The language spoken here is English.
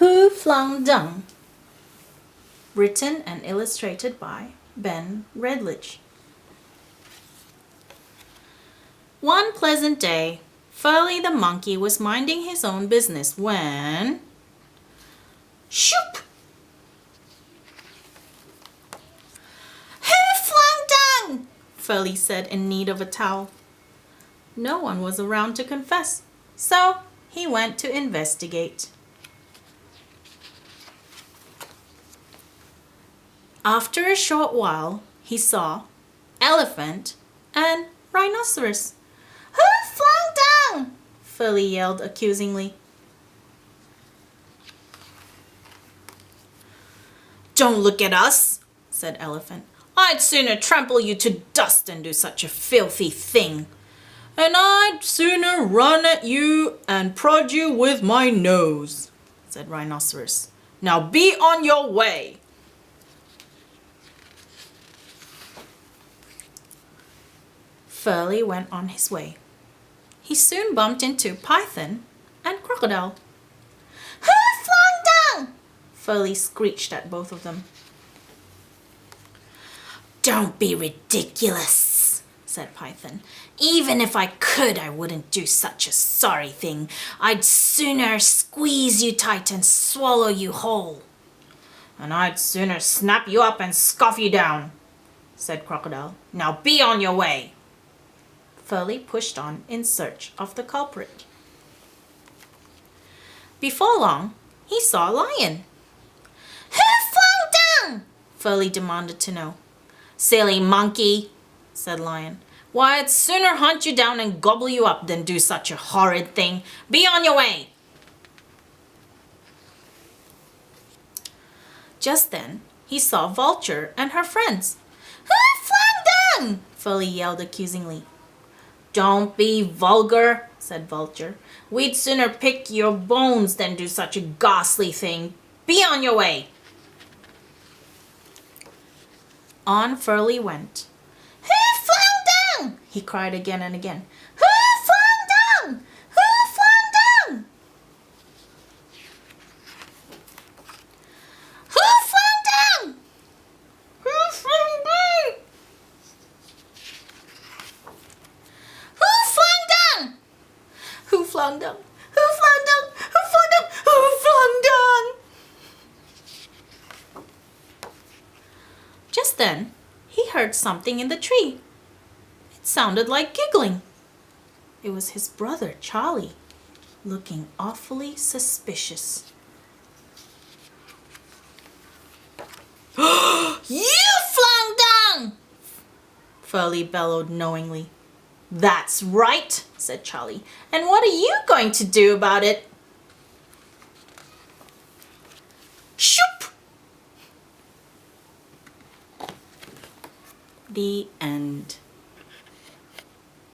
Who Flung Dung? Written and illustrated by Redlich. One pleasant day, Furley the monkey was minding his own business when... Shoop! Who flung dung? Furley said in need of a towel. No one was around to confess, so he went to investigate. After a short while, he saw Elephant and Rhinoceros. Who flung down? Furley yelled accusingly. Don't look at us, said Elephant. I'd sooner trample you to dust than do such a filthy thing. And I'd sooner run at you and prod you with my nose, said Rhinoceros. Now be on your way. Furley went on his way. He soon bumped into Python and Crocodile. Who flung down? Furley screeched at both of them. Don't be ridiculous, said Python. Even if I could, I wouldn't do such a sorry thing. I'd sooner squeeze you tight and swallow you whole. And I'd sooner snap you up and scoff you down, said Crocodile. Now be on your way. Furley pushed on in search of the culprit. Before long, he saw a lion. Who flung down? Furley demanded to know. Silly monkey, said Lion. Why, I'd sooner hunt you down and gobble you up than do such a horrid thing. Be on your way. Just then, he saw Vulture and her friends. Who flung down? Furley yelled accusingly. Don't be vulgar, said Vulture. We'd sooner pick your bones than do such a ghastly thing. Be on your way. On Furley went. Who flung down? He cried again and again. Who flung down? Who flung down? Who flung down? Who flung down? Who flung down? Who flung down? Who flung down? Who flung down? Just then, he heard something in the tree. It sounded like giggling. It was his brother, Charlie, looking awfully suspicious. You flung down! Furley bellowed knowingly. That's right, said Charlie. And what are you going to do about it? Shoop! The end.